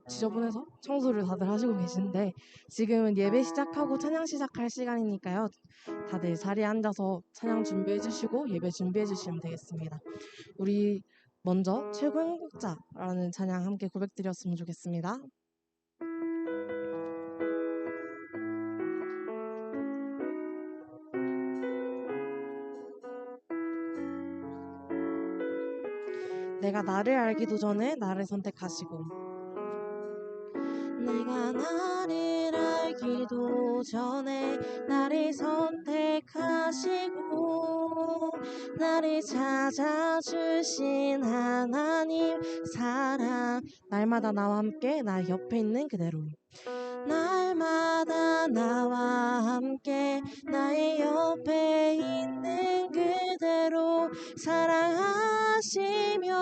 지저분해서 청소를 다들 하시고 계신데 지금은 예배 시작하고 찬양 시작할 시간이니까요. 다들 자리에 앉아서 찬양 준비해 주시고 예배 준비해 주시면 되겠습니다. 우리 먼저 최고 행복자라는 찬양 함께 고백드렸으면 좋겠습니다. 내가 나를 알기도 전에 나를 선택하시고 내가 나를 알기도 전에 나를 선택하시고 나를 찾아주신 하나님 사랑 날마다 나와 함께 나 옆에 있는 그대로 날마다 나와 함께 나의 옆에 있는 그대로 사랑하시며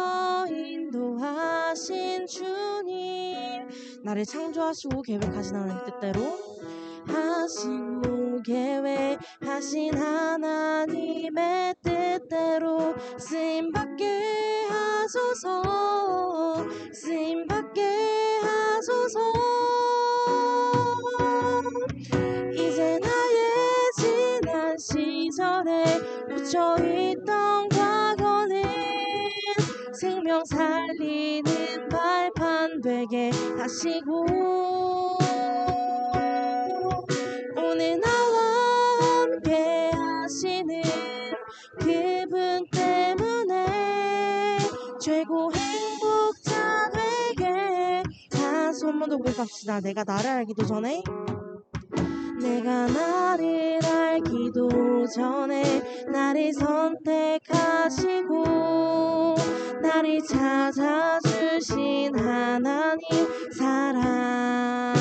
인도하신 주님 나를 창조하시고 계획하신 하나님 뜻대로 하시고 계획하신 하나님의 뜻대로 쓰임받게 하소서 쓰임받게 하소서 이제 나의 지난 시절에 묻혀있던 과거는 생명 살리는 발판 되게 하시고 오늘 나와 함께 하시는 그분 때문에 최고 행복자 되게 다시 한 번 더 고백합시다. 내가 나를 알기도 전에 내가 나를 알기도 전에 나를 선택하시고 나를 찾아주신 하나님 사랑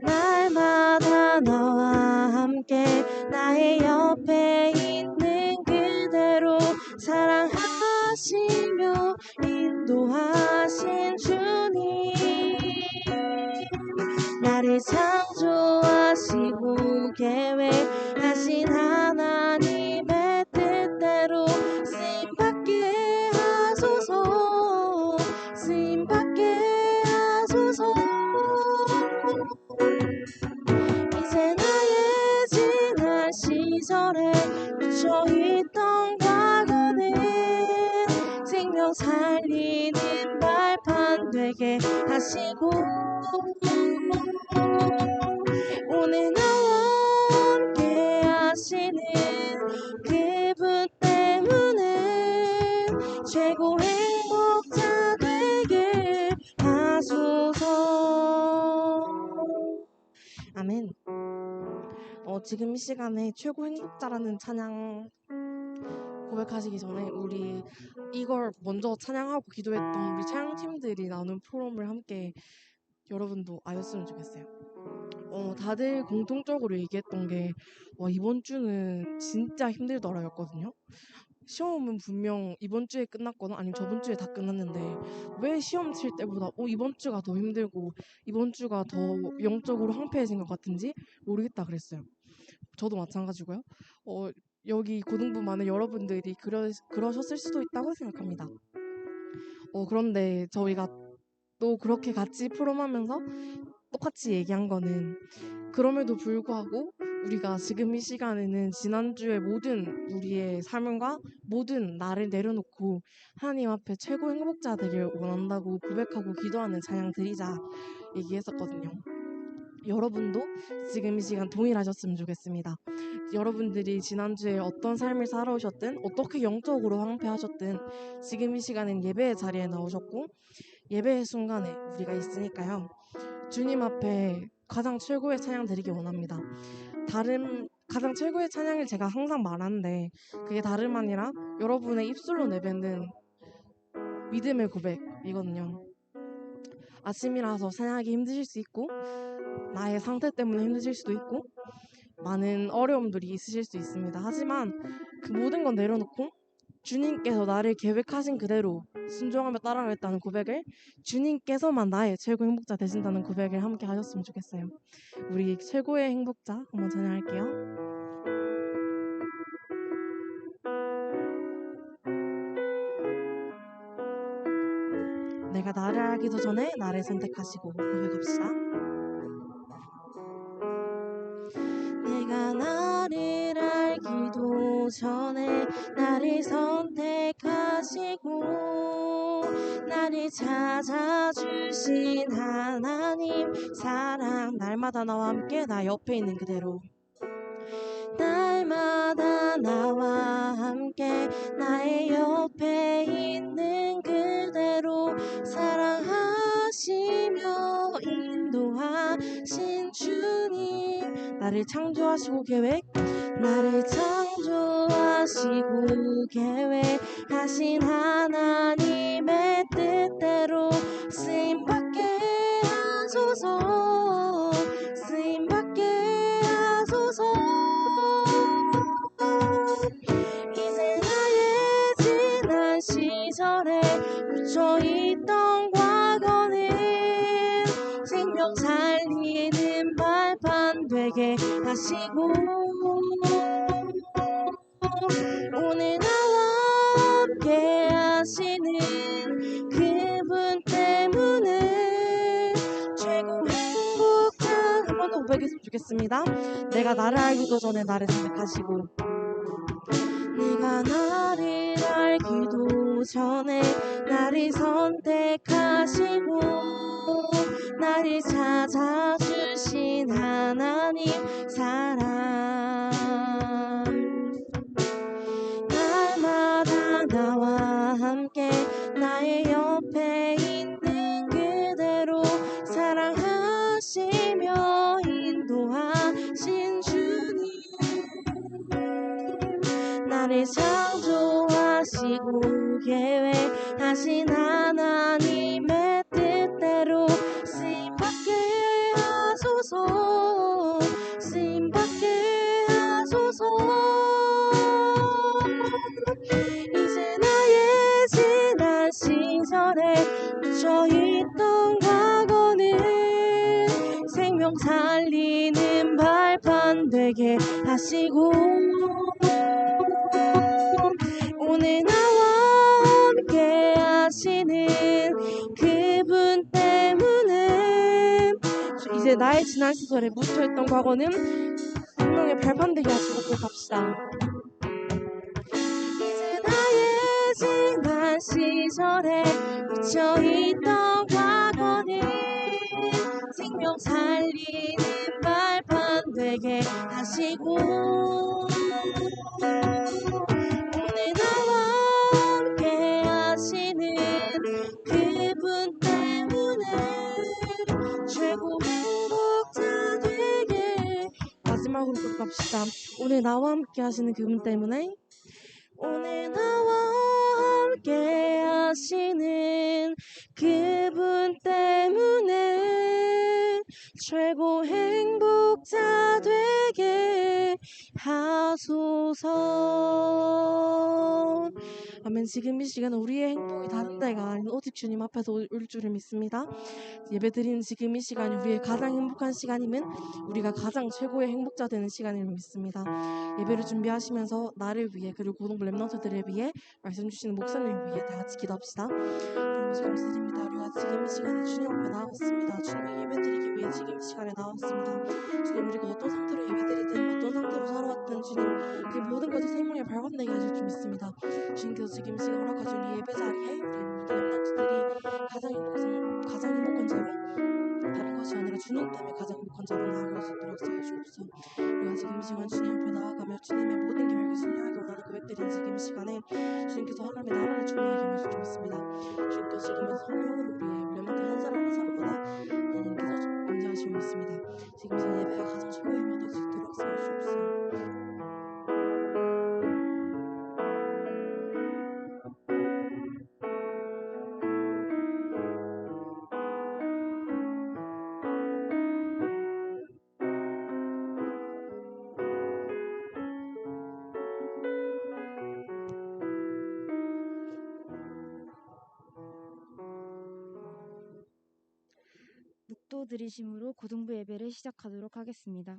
날마다 나와 함께 나의 옆에 있는 그대로 사랑하시며 인도하신 주님 나를 창조하시고 계획하신 하나님의 뜻대로 쓰임받게 하소서 쓰임받게 하소서 이제 나의 지난 시절에 묻혀있던 과거는 생명 살리는 발판 되게 하시고 오늘 나와 함께 하시는 그분 때문에 최고 행복자 되게 하소서 아멘. 지금 이 시간에 최고 행복자라는 찬양 고백하시기 전에 우리 이걸 먼저 찬양하고 기도했던 우리 찬양팀들이 나눈 포럼을 함께 여러분도 아셨으면 좋겠어요. 다들 공통적으로 얘기했던 게 이번 주는 진짜 힘들더라였거든요. 시험은 분명 이번 주에 끝났거나 아니면 저번 주에 다 끝났는데 왜 시험 칠 때보다 이번 주가 더 힘들고 이번 주가 더 영적으로 황폐해진 것 같은지 모르겠다 그랬어요. 저도 마찬가지고요. 여기 고등부 많은 여러분들이 그러셨을 수도 있다고 생각합니다. 그런데 저희가 또 그렇게 같이 프롬하면서 똑같이 얘기한 거는 그럼에도 불구하고 우리가 지금 이 시간에는 지난주의 모든 우리의 삶과 모든 나를 내려놓고 하나님 앞에 최고 행복자 되길 원한다고 고백하고 기도하는 찬양 드리자 얘기했었거든요. 여러분도 지금 이 시간 동일하셨으면 좋겠습니다. 여러분들이 지난주에 어떤 삶을 살아오셨든 어떻게 영적으로 황폐하셨든 지금 이 시간엔 예배의 자리에 나오셨고 예배의 순간에 우리가 있으니까요. 주님 앞에 가장 최고의 찬양 드리기 원합니다. 가장 최고의 찬양을 제가 항상 말하는데 그게 다름 아니라 여러분의 입술로 내뱉는 믿음의 고백이거든요. 아침이라서 찬양하기 힘드실 수 있고 나의 상태 때문에 힘드실 수도 있고 많은 어려움들이 있으실 수 있습니다. 하지만 그 모든 건 내려놓고 주님께서 나를 계획하신 그대로 순종하며 따라가겠다는 고백을 주님께서만 나의 최고 행복자 되신다는 고백을 함께 하셨으면 좋겠어요. 우리 최고의 행복자 한번 찬양할게요. 내가 나를 알기도 전에 나를 선택하시고. 고백합시다. 내가 나를 알기도 전에 나를 선택하시고 나를 찾아주신 하나님 사랑. 날마다 나와 함께 나 옆에 있는 그대로. 날마다 나와 함께 나의 옆에 있는 그대로 사랑하시며 인도하신 주님. 나를 창조하시고 나를 창조하시고 계획하신 하나님의 뜻대로 쓰임받게 하소서. 쓰임받게 하소서. 이제 나의 지난 시절에 묻혀있던 과거는 생명 살리는 발판 되게 하시고 오늘 나와 함께 하시는 그분 때문에 최고 행복한. 한 번 더 고백했으면 좋겠습니다. 내가 나를 알기도 전에 나를 선택하시고 내가 나를 알기도 전에 나를 선택하시고 나를 찾아주신 하나님 사랑. 날마다 나와 함께 나의 옆에 있는 그대로 사랑하시며 인도하신 주님. 나를 창조하시고 계획하신 하나님의 뜻대로 쓰임받게 하소서. 쓰임받게 하소서. 이제 나의 지난 시절에 묻혀있던 과거는 생명 살리는 발판 되게 하시고 오늘 나와 함께 하시는 그분 때문에 이제 나의 지난 시절에 묻혀있던 과거는 생명의 발판 되게 하시고. 고백합시다. 이제 나의 지난 시절에 묻혀있던 과거는 생명 살리는 발판 되게 하시고 오늘 나와 함께 하시는 그분 때문에 최고 행복자 되게. 마지막으로 고백합시다. 오늘 나와 함께 하시는 그분 때문에 오늘 나와 함께 하시는 그분 때문에 최고 행복자 되게 하소서. 아멘. 지금 이 시간은 우리의 행복이 다른 데가 아닌 오직 주님 앞에서 올 줄을 믿습니다. 예배드리는 지금 이 시간이 우리의 가장 행복한 시간이면 우리가 가장 최고의 행복자 되는 시간임을 믿습니다. 예배를 준비하시면서 나를 위해 그리고 고동 랩런트들을 위해 말씀 주시는 목사님을 위해 다 같이 기도합시다. 하나님 감사드립니다. 우리가 지금 이 시간에 주님 앞에 나왔습니다. 주님을 예배드리기 위해 지금 이 시간에 나왔습니다. 주님 우리가 어떤 상태로 예배드리든 어떤 상태로 살아왔든 주님 그 모든 것이 생명의 발광되게 하실 줄 믿습니다. 주님께서 지금 이 시간 허락하신 이 예배 자리에 우리 모든 랩런트들이 가장 행복한 자로 다른 것이 아니라 주님 때문에 가장 행복한 자로 나아갈 수 있도록 하여 주옵소서. 우리가 지금 이 시간 주님 앞에 나아가며 주님의 모든 계획을 순종하기 원하는 고백드린 지금 이 시간에 주님께서 하나님의 나라를 준비하게 하실 줄 믿습니다. 주님께서 지금 성령으로 우리의 렘넌트 한 사람 한 사람마다 하나님께서 임재하시고 있습니다. 지금 이 예배가 가장 최고의 힘이 될 수 있도록 하여 주옵소서. 묵도 들이심으로 고등부 예배를 시작하도록 하겠습니다.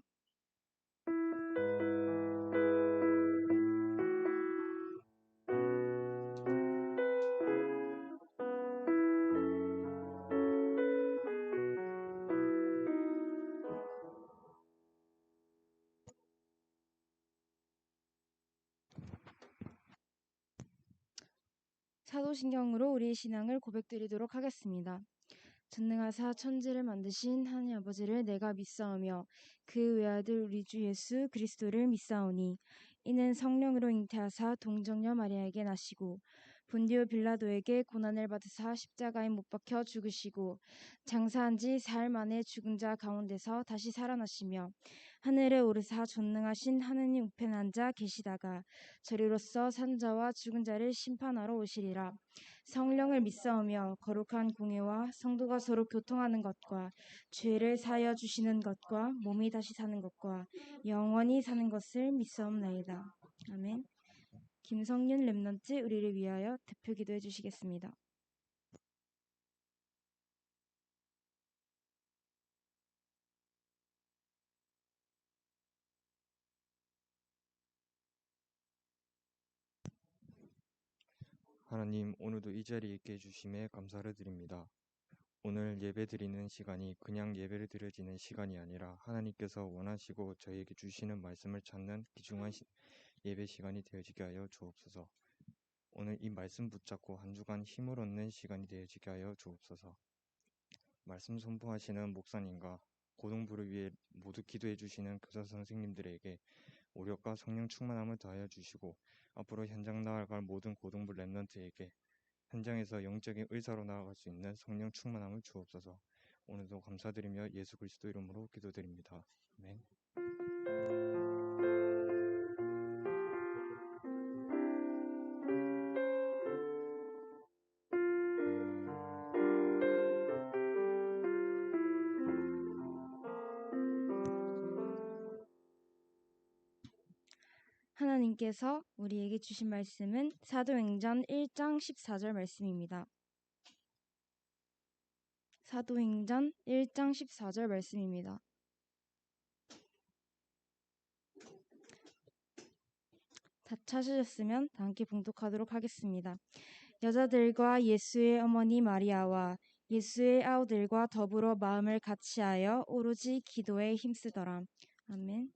사도신경으로 우리의 신앙을 고백드리도록 하겠습니다. 전능하사 천지를 만드신 하나님 아버지를 내가 믿사오며 그 외아들 우리 주 예수 그리스도를 믿사오니 이는 성령으로 잉태하사 동정녀 마리아에게 나시고 본디오 빌라도에게 고난을 받으사 십자가에 못 박혀 죽으시고 장사한 지 사흘 만에 죽은 자 가운데서 다시 살아나시며 하늘에 오르사 전능하신 하느님 우편에 앉아 계시다가 저리로서 산 자와 죽은 자를 심판하러 오시리라. 성령을 믿사오며 거룩한 공예와 성도가 서로 교통하는 것과 죄를 사하여 주시는 것과 몸이 다시 사는 것과 영원히 사는 것을 믿사옵나이다. 아멘. 김성윤 랩넌트 우리를 위하여 대표 기도해 주시겠습니다. 하나님, 오늘도 이 자리에 있게 해주심에 감사를 드립니다. 오늘 예배 드리는 시간이 그냥 예배를 드려지는 시간이 아니라 하나님께서 원하시고 저희에게 주시는 말씀을 찾는 귀중한 예배 시간이 되어지게 하여 주옵소서. 오늘 이 말씀 붙잡고 한 주간 힘을 얻는 시간이 되어지게 하여 주옵소서. 말씀 선포하시는 목사님과 고등부를 위해 모두 기도해 주시는 교사 선생님들에게 오력과 성령 충만함을 더하여 주시고 앞으로 현장 나아갈 모든 고등부 랩런트에게 현장에서 영적인 의사로 나아갈 수 있는 성령 충만함을 주옵소서. 오늘도 감사드리며 예수 그리스도 이름으로 기도드립니다. 아멘. 하나님께서 우리에게 주신 말씀은 사도행전 1장 14절 말씀입니다. 사도행전 1장 14절 말씀입니다. 다 찾으셨으면 다 함께 봉독하도록 하겠습니다. 여자들과 예수의 어머니 마리아와 예수의 아우들과 더불어 마음을 같이하여 오로지 기도에 힘쓰더라. 아멘.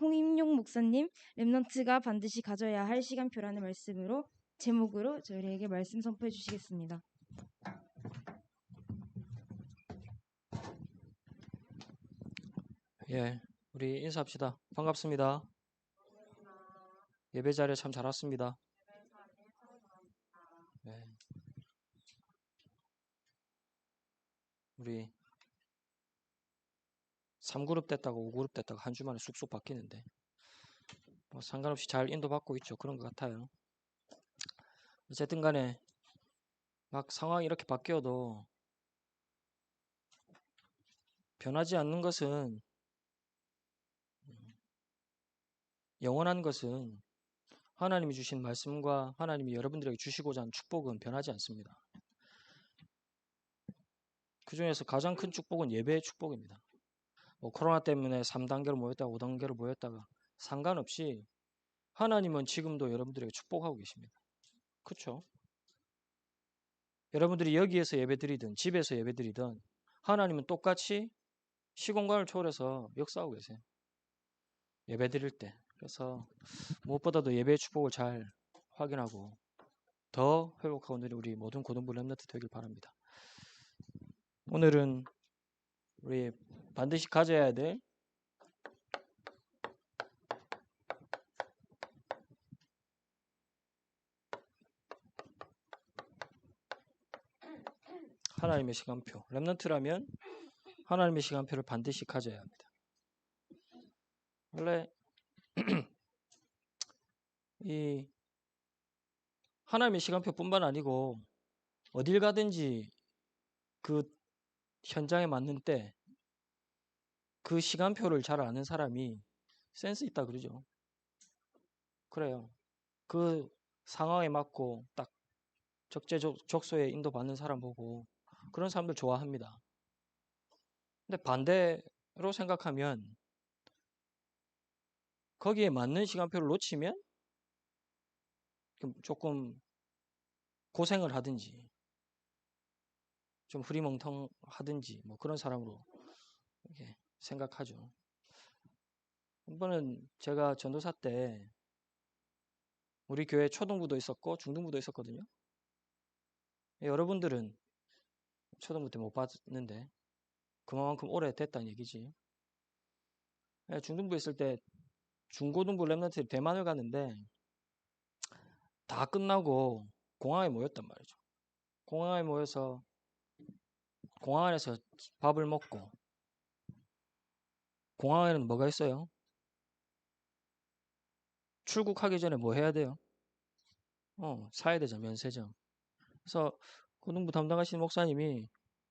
홍임용 목사님, 랩넌트가 반드시 가져야 할 시간표라는 말씀으로 제목으로 저희에게 말씀 선포해 주시겠습니다. 예, 우리 인사합시다. 반갑습니다. 예배 자리에 참 잘 왔습니다. 네. 우리 3그룹 됐다가 5그룹 됐다가 한 주 만에 쑥쑥 바뀌는데 뭐 상관없이 잘 인도받고 있죠. 그런 것 같아요. 어쨌든 간에 막 상황이 이렇게 바뀌어도 변하지 않는 것은, 영원한 것은 하나님이 주신 말씀과 하나님이 여러분들에게 주시고자 하는 축복은 변하지 않습니다. 그 중에서 가장 큰 축복은 예배의 축복입니다. 뭐 코로나 때문에 3단계로 모였다가 5단계로 모였다가 상관없이 하나님은 지금도 여러분들에게 축복하고 계십니다. 그렇죠? 여러분들이 여기에서 예배드리든 집에서 예배드리든 하나님은 똑같이 시공간을 초월해서 역사하고 계세요. 예배드릴 때. 그래서 무엇보다도 예배의 축복을 잘 확인하고 더 회복하고 있는 우리 모든 고등부 랩런트 되길 바랍니다. 오늘은 우리 반드시 가져야 될 하나님의 시간표. 랩런트라면 하나님의 시간표를 반드시 가져야 합니다. 원래 이 하나님의 시간표뿐만 아니고 어딜 가든지 그 현장에 맞는 때 그 시간표를 잘 아는 사람이 센스 있다 그러죠. 그래요. 그 상황에 맞고 딱 적재적소에 인도받는 사람 보고 그런 사람들 좋아합니다. 근데 반대로 생각하면 거기에 맞는 시간표를 놓치면 조금 고생을 하든지 좀 흐리멍텅하든지 뭐 그런 사람으로 이렇게 생각하죠. 한 번은 제가 전도사 때 우리 교회 초등부도 있었고 중등부도 있었거든요. 여러분들은 초등부 때 못 봤는데 그만큼 오래됐다는 얘기지. 중등부 있을 때 중고등부 랩런트들이 대만을 갔는데 다 끝나고 공항에 모였단 말이죠. 공항에 모여서 공항 안에서 밥을 먹고 공항에는 뭐가 있어요? 출국하기 전에 뭐 해야 돼요? 사야 되죠. 면세점. 그래서 고등부 담당하시는 목사님이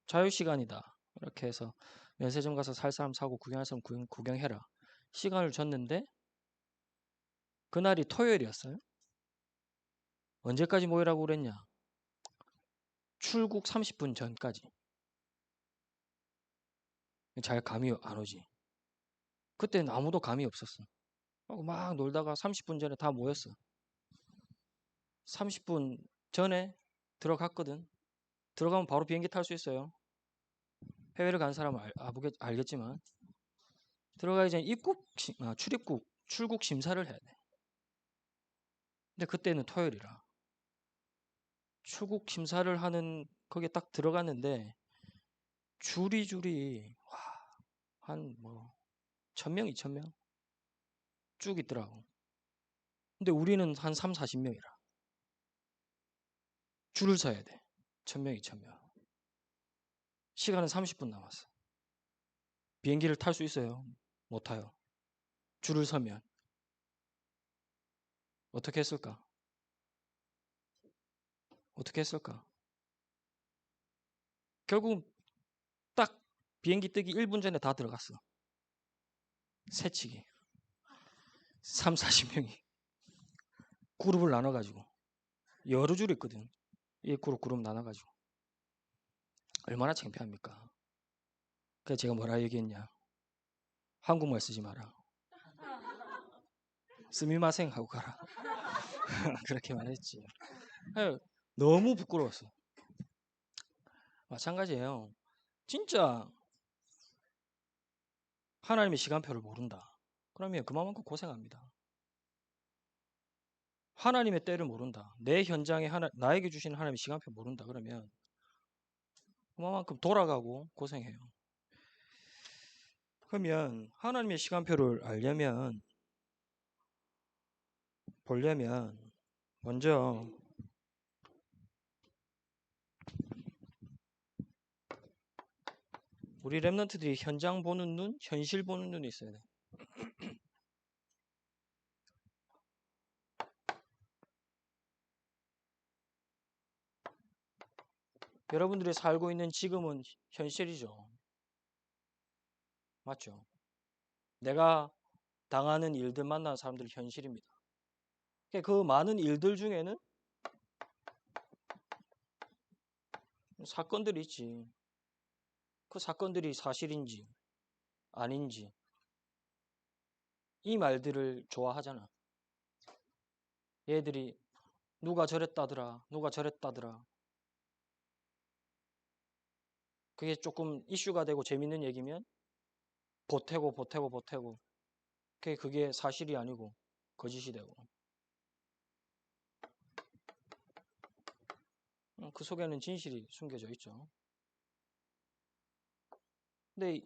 자유시간이다. 이렇게 해서 면세점 가서 살 사람 사고 구경할 사람 구경해라. 시간을 줬는데 그날이 토요일이었어요. 언제까지 모이라고 그랬냐? 출국 30분 전까지. 잘 감이 안 오지. 그때는 아무도 감이 없었어. 하고 막 놀다가 30분 전에 다 모였어. 30분 전에 들어갔거든. 들어가면 바로 비행기 탈 수 있어요. 해외를 간 사람은 알겠지만 들어가기 전에 출국 심사를 해야 돼. 근데 그때는 토요일이라 출국 심사를 하는 거기에 딱 들어갔는데 줄이 한 1000명, 2000명 쭉 있더라고. 근데 우리는 한 3, 40명이라 줄을 서야 돼. 1000명, 2000명. 시간은 30분 남았어. 비행기를 탈 수 있어요? 못 타요. 줄을 서면 어떻게 했을까? 어떻게 했을까? 결국 딱 비행기 뜨기 1분 전에 다 들어갔어. 새치기. 3, 40명이 그룹을 나눠가지고 여러 줄 있거든. 이 그룹 나눠가지고 얼마나 창피합니까? 그래서 제가 뭐라 얘기했냐? 한국말 쓰지 마라. 스미마생 하고 가라. 그렇게 말했지. 너무 부끄러웠어. 마찬가지예요. 진짜 하나님의 시간표를 모른다. 그러면 그만큼 고생합니다. 하나님의 때를 모른다. 내 현장에 나에게 주시는 하나님의 시간표 모른다. 그러면 그만큼 돌아가고 고생해요. 그러면 하나님의 시간표를 보려면 먼저 우리 랩런트들이 현장 보는 눈, 현실 보는 눈이 있어야 돼. 여러분들이 살고 있는 지금은 현실이죠. 맞죠? 내가 당하는 일들, 만나는 사람들 현실입니다. 그 많은 일들 중에는 사건들이 있지. 그 사건들이 사실인지 아닌지 이 말들을 좋아하잖아. 얘들이 누가 저랬다더라, 누가 저랬다더라. 그게 조금 이슈가 되고 재밌는 얘기면 보태고. 그게 사실이 아니고 거짓이 되고. 그 속에는 진실이 숨겨져 있죠. 근데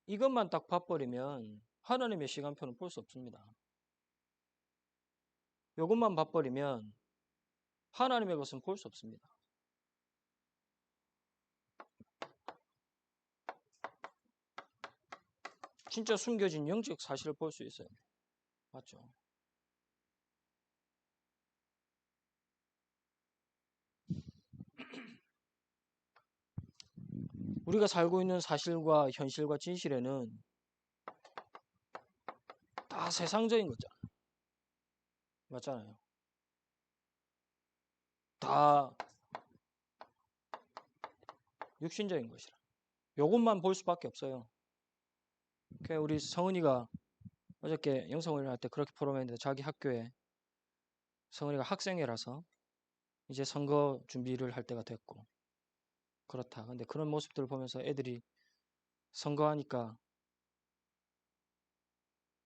이것만 딱 봐버리면 하나님의 시간표는 볼 수 없습니다. 이것만 봐버리면 하나님의 것은 볼 수 없습니다. 진짜 숨겨진 영적 사실을 볼 수 있어요. 맞죠? 우리가 살고 있는 사실과 현실과 진실에는 다 세상적인 거잖아요. 맞잖아요. 다 육신적인 것이라. 이것만 볼 수밖에 없어요. 우리 성은이가 어저께 영성을 할 때 그렇게 포럼했는데 자기 학교에 성은이가 학생회라서 이제 선거 준비를 할 때가 됐고 그렇다. 근데 그런 모습들을 보면서 애들이 선거하니까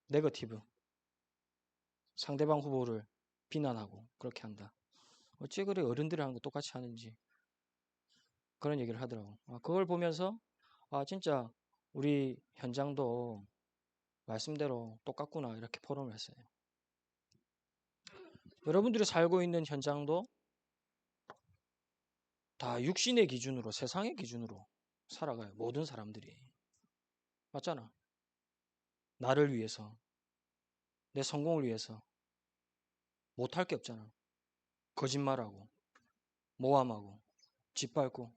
네거티브 상대방 후보를 비난하고 그렇게 한다. 어째 그래 어른들이 하는 거 똑같이 하는지 그런 얘기를 하더라고. 그걸 보면서 진짜 우리 현장도 말씀대로 똑같구나 이렇게 포럼을 했어요. 여러분들이 살고 있는 현장도 다 육신의 기준으로 세상의 기준으로 살아가요. 모든 사람들이. 맞잖아. 나를 위해서 내 성공을 위해서 못할 게 없잖아. 거짓말하고 모함하고 짓밟고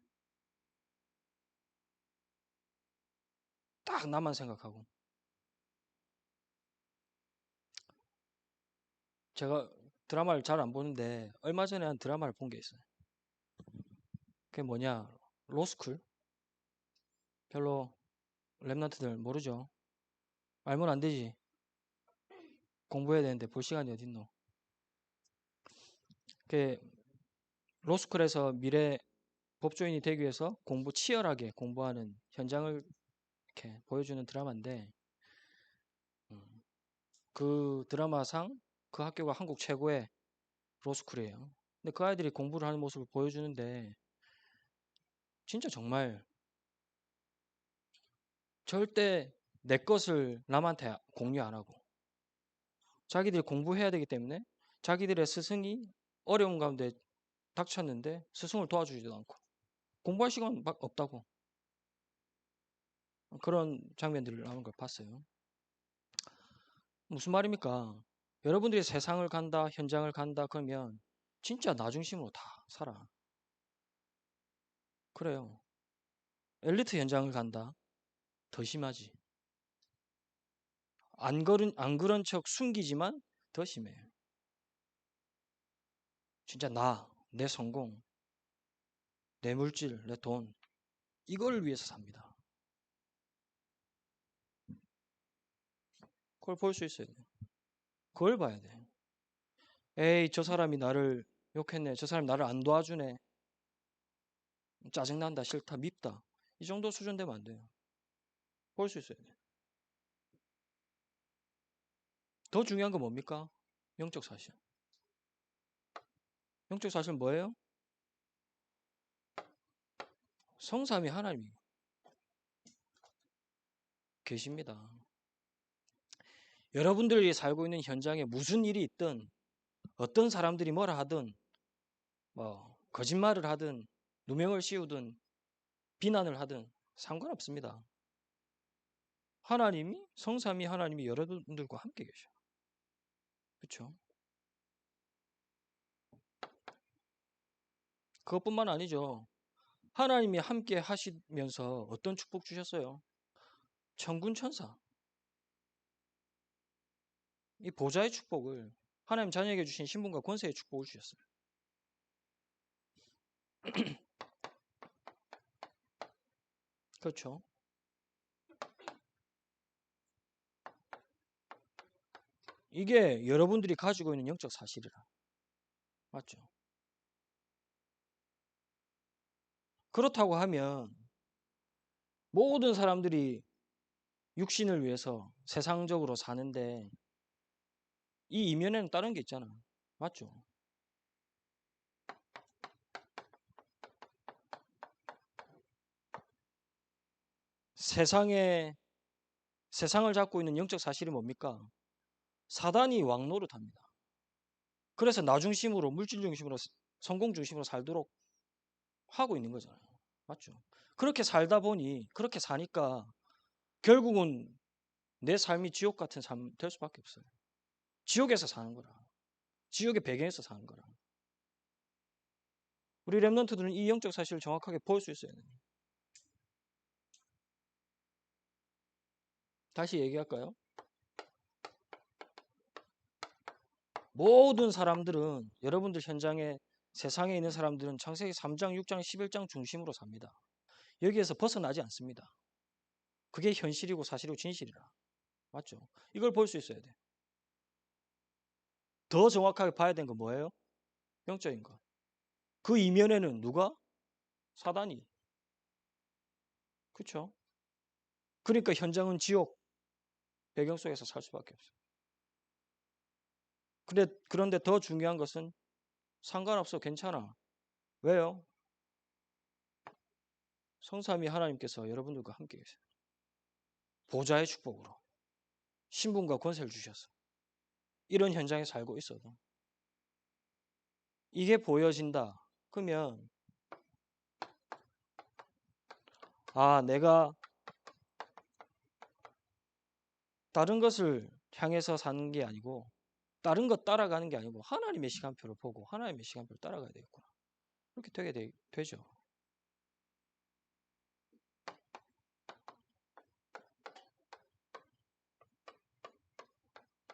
딱 나만 생각하고. 제가 드라마를 잘 안 보는데 얼마 전에 한 드라마를 본 게 있어요. 그게 뭐냐? 로스쿨? 별로 랩런트들 모르죠? 알면 안 되지. 공부해야 되는데 볼 시간이 어딨노? 그 로스쿨에서 미래 법조인이 되기 위해서 치열하게 공부하는 현장을 이렇게 보여주는 드라마인데 그 드라마상 그 학교가 한국 최고의 로스쿨이에요. 근데 그 아이들이 공부를 하는 모습을 보여주는데 진짜 정말 절대 내 것을 남한테 공유 안 하고 자기들이 공부해야 되기 때문에 자기들의 스승이 어려운 가운데 닥쳤는데 스승을 도와주지도 않고 공부할 시간 없다고 그런 장면들을 나오는 걸 봤어요. 무슨 말입니까? 여러분들이 세상을 간다, 현장을 간다 그러면 진짜 나 중심으로 다 살아. 그래요. 엘리트 현장을 간다. 더 심하지. 안 그런 척 숨기지만 더 심해요. 진짜 내 성공, 내 물질, 내 돈 이걸 위해서 삽니다. 그걸 볼 수 있어야 돼. 그걸 봐야 돼. 에이, 저 사람이 나를 욕했네. 저 사람이 나를 안 도와주네. 짜증난다, 싫다, 밉다. 이 정도 수준 되면 안 돼요. 볼 수 있어야 돼. 더 중요한 건 뭡니까? 영적 사실. 영적 사실은 뭐예요? 성삼위 하나님이 계십니다. 여러분들이 살고 있는 현장에 무슨 일이 있든 어떤 사람들이 뭐라 하든 뭐 거짓말을 하든 누명을 씌우든 비난을 하든 상관없습니다. 하나님이 성삼위 하나님이 여러분들과 함께 계셔. 그렇죠? 그것뿐만 아니죠. 하나님이 함께 하시면서 어떤 축복 주셨어요? 천군 천사. 이 보좌의 축복을 하나님 자녀에게 주신 신분과 권세의 축복을 주셨어요. 그렇죠? 이게 여러분들이 가지고 있는 영적 사실이라. 맞죠? 그렇다고 하면 모든 사람들이 육신을 위해서 세상적으로 사는데 이 이면에는 다른 게 있잖아. 맞죠? 세상을 잡고 있는 영적 사실이 뭡니까? 사단이 왕노릇합니다. 그래서 나 중심으로 물질 중심으로 성공 중심으로 살도록 하고 있는 거잖아요. 맞죠? 그렇게 살다 보니 그렇게 사니까 결국은 내 삶이 지옥 같은 삶 될 수밖에 없어요. 지옥에서 사는 거라. 지옥의 배경에서 사는 거라. 우리 랩런트들은 이 영적 사실을 정확하게 볼 수 있어야 돼요. 다시 얘기할까요? 모든 사람들은 여러분들 현장에 세상에 있는 사람들은 창세기 3장, 6장, 11장 중심으로 삽니다. 여기에서 벗어나지 않습니다. 그게 현실이고 사실이고 진실이라. 맞죠? 이걸 볼 수 있어야 돼. 더 정확하게 봐야 되는 건 뭐예요? 영적인 것. 그 이면에는 누가? 사단이. 그렇죠? 그러니까 현장은 지옥 배경 속에서 살 수밖에 없어요. 그런데 더 중요한 것은 상관없어, 괜찮아. 왜요? 성삼위 하나님께서 여러분들과 함께 계세요. 보좌의 축복으로 신분과 권세를 주셔서 이런 현장에 살고 있어도 이게 보여진다. 그러면 내가 다른 것을 향해서 사는 게 아니고 다른 것 따라가는 게 아니고 하나님의 시간표를 보고 하나님의 시간표를 따라가야 되겠구나. 그렇게 되죠.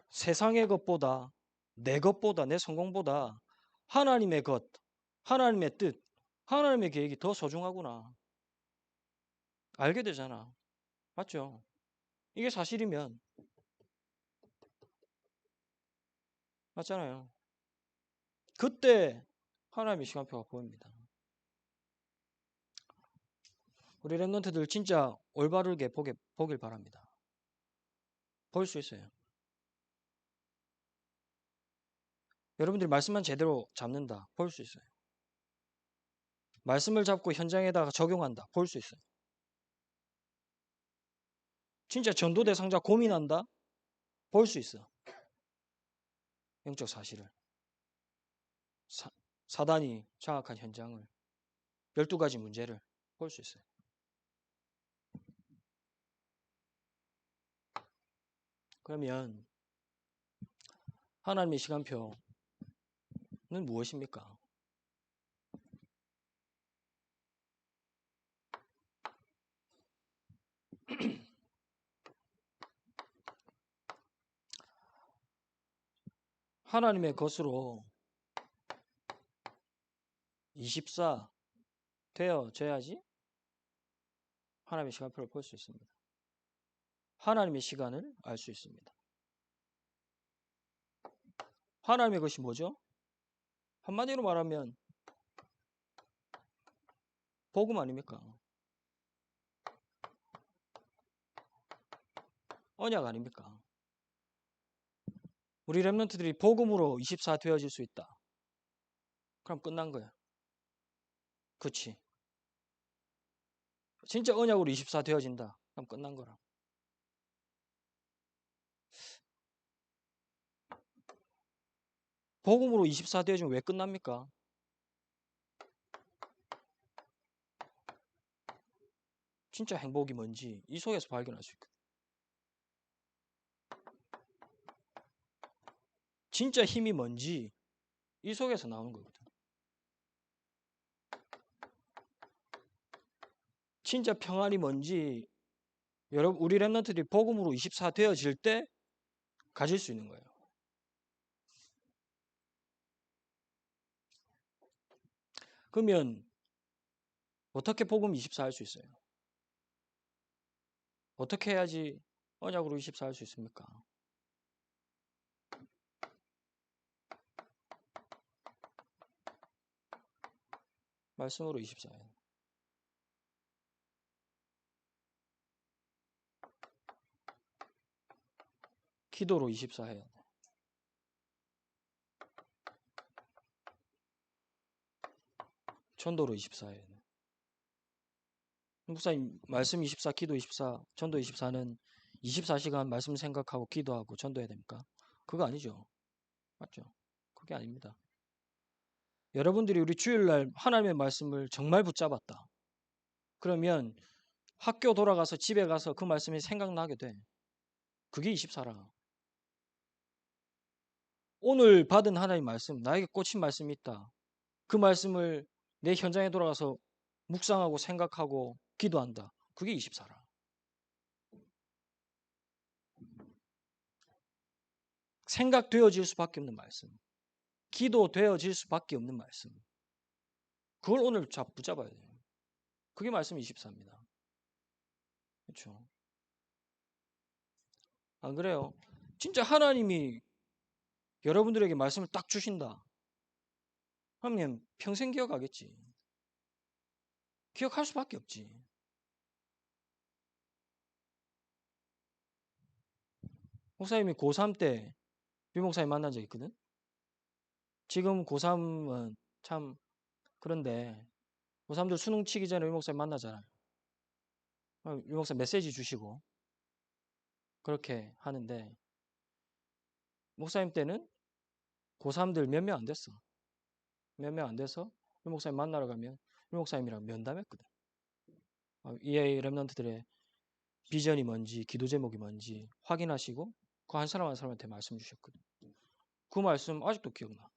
세상의 것보다 내 것보다 내 성공보다 하나님의 것, 하나님의 뜻, 하나님의 계획이 더 소중하구나. 알게 되잖아. 맞죠? 이게 사실이면 맞잖아요. 그때 하나님의 시간표가 보입니다. 우리 랩런트들 진짜 올바르게 보길 바랍니다. 볼 수 있어요. 여러분들이 말씀만 제대로 잡는다. 볼 수 있어요. 말씀을 잡고 현장에다가 적용한다. 볼 수 있어요. 진짜 전도 대상자 고민한다. 볼 수 있어. 영적 사실을. 사단이 장악한 현장을 12가지 문제를 볼 수 있어요. 그러면 하나님의 시간표는 무엇입니까? 하나님의 것으로 24 되어져야지 하나님의 시간표를 볼 수 있습니다. 하나님의 시간을 알 수 있습니다. 하나님의 것이 뭐죠? 한마디로 말하면 복음 아닙니까? 언약 아닙니까? 우리 랩런트들이 복음으로 24 되어질 수 있다. 그럼 끝난 거야. 그치? 진짜 언약으로 24 되어진다. 그럼 끝난 거라. 복음으로 24 되어지면 왜 끝납니까? 진짜 행복이 뭔지 이 속에서 발견할 수 있거든. 진짜 힘이 뭔지 이 속에서 나오는 거거든. 진짜 평안이 뭔지 여러분 우리 랩런트들이 복음으로 24 되어질 때 가질 수 있는 거예요. 그러면 어떻게 복음 24 할 수 있어요? 어떻게 해야지 언약으로 24 할 수 있습니까? 말씀으로 24예요. 기도로 24 해야 돼. 전도로 24 해야 돼. 목사님 말씀 24, 기도 24, 전도 24는 24시간 말씀 생각하고 기도하고 전도해야 됩니까? 그거 아니죠. 맞죠? 그게 아닙니다. 여러분들이 우리 주일날 하나님의 말씀을 정말 붙잡았다. 그러면 학교 돌아가서 집에 가서 그 말씀이 생각나게 돼. 그게 24라. 오늘 받은 하나님의 말씀, 나에게 꽂힌 말씀이 있다. 그 말씀을 내 현장에 돌아가서 묵상하고 생각하고 기도한다. 그게 24라. 생각되어질 수밖에 없는 말씀. 기도되어질 수밖에 없는 말씀. 그걸 오늘 붙잡아야 돼요. 그게 말씀 24입니다. 그렇죠? 안 그래요? 진짜 하나님이 여러분들에게 말씀을 딱 주신다. 그러면 평생 기억하겠지. 기억할 수밖에 없지. 목사님이 고3 때 류 목사님 만난 적 있거든? 지금 고3은 참 그런데 고3들 수능 치기 전에 유 목사님 만나잖아요. 유 목사님 메시지 주시고 그렇게 하는데 목사님 때는 고3들 몇 명 안 됐어. 몇 명 안 돼서 유 목사님 만나러 가면 유 목사님이랑 면담했거든. EA 랩런트들의 비전이 뭔지 기도 제목이 뭔지 확인하시고 그 한 사람 한 사람한테 말씀 주셨거든. 그 말씀 아직도 기억나.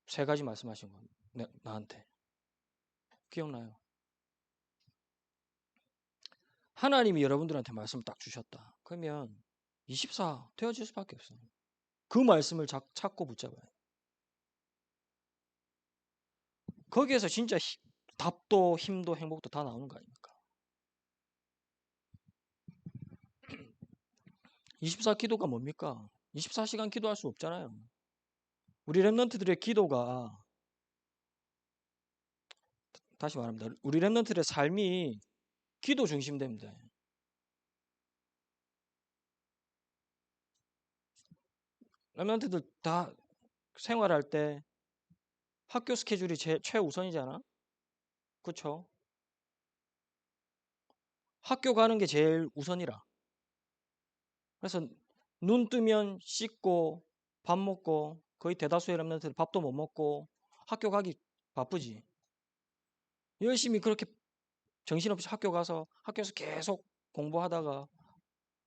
3가지 말씀하신 거 나한테 기억나요. 하나님이 여러분들한테 말씀을 딱 주셨다. 그러면 24 되어질 수밖에 없어요. 그 말씀을 찾고 붙잡아요. 거기에서 진짜 답도 힘도 행복도 다 나오는 거 아닙니까? 24 기도가 뭡니까? 24시간 기도할 수 없잖아요. 우리 랩런트들의 기도가 다시 말합니다. 우리 랩런트들의 삶이 기도 중심됩니다. 랩런트들 다 생활할 때 학교 스케줄이 최우선이잖아. 그렇죠? 학교 가는 게 제일 우선이라. 그래서 눈 뜨면 씻고 밥 먹고 거의 대다수의 랩런트들 밥도 못 먹고 학교 가기 바쁘지. 열심히 그렇게 정신없이 학교 가서 학교에서 계속 공부하다가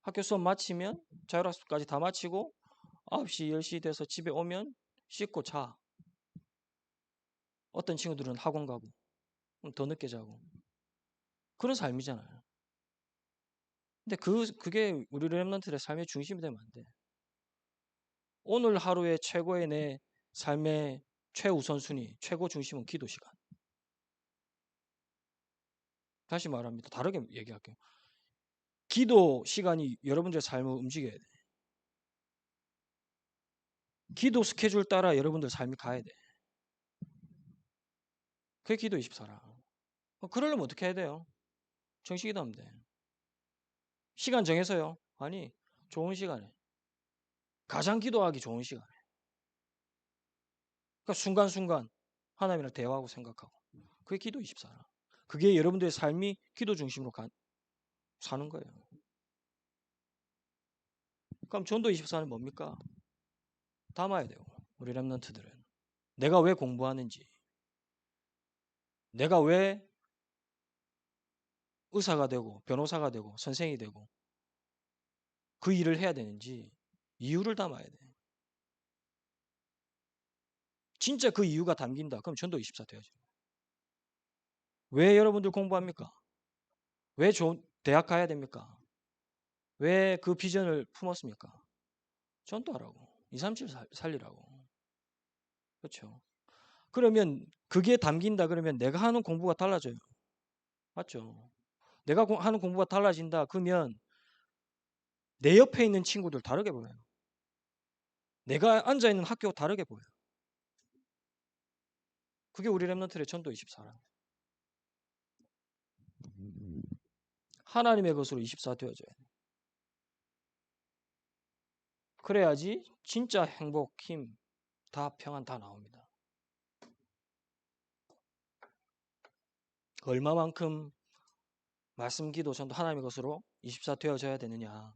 학교 수업 마치면 자율학습까지 다 마치고 9시, 10시 돼서 집에 오면 씻고 자. 어떤 친구들은 학원 가고 더 늦게 자고 그런 삶이잖아요. 근데 그게 우리 랩런트들의 삶의 중심이 되면 안 돼. 오늘 하루의 최고의 내 삶의 최우선순위, 최고 중심은 기도 시간. 다시 말합니다. 다르게 얘기할게요. 기도 시간이 여러분들의 삶을 움직여야 돼. 기도 스케줄 따라 여러분들 삶이 가야 돼. 그게 기도 24라. 그러려면 어떻게 해야 돼요? 정식기도 하면 돼. 시간 정해서요? 아니, 좋은 시간에. 가장 기도하기 좋은 시간에. 그러니까 순간순간 하나님이랑 대화하고 생각하고. 그게 기도 24라. 그게 여러분들의 삶이 기도 중심으로 사는 거예요. 그럼 전도 24는 뭡니까? 담아야 되고 우리 랩런트들은 내가 왜 공부하는지, 내가 왜 의사가 되고 변호사가 되고 선생이 되고 그 일을 해야 되는지 이유를 담아야 돼. 진짜 그 이유가 담긴다. 그럼 전도 24 돼야죠. 왜 여러분들 공부합니까? 왜 좋은 대학 가야 됩니까? 왜 그 비전을 품었습니까? 전도하라고. 2, 3, 7 살리라고. 그렇죠. 그러면 그게 담긴다 그러면 내가 하는 공부가 달라져요. 맞죠? 내가 하는 공부가 달라진다. 그러면 내 옆에 있는 친구들 다르게 보여요. 내가 앉아있는 학교 다르게 보여요. 그게 우리 랩런트의 전도 24라. 하나님의 것으로 24 되어져야 돼. 그래야지 진짜 행복, 힘, 다 평안 다 나옵니다. 얼마만큼 말씀 기도 전도 하나님의 것으로 24 되어져야 되느냐.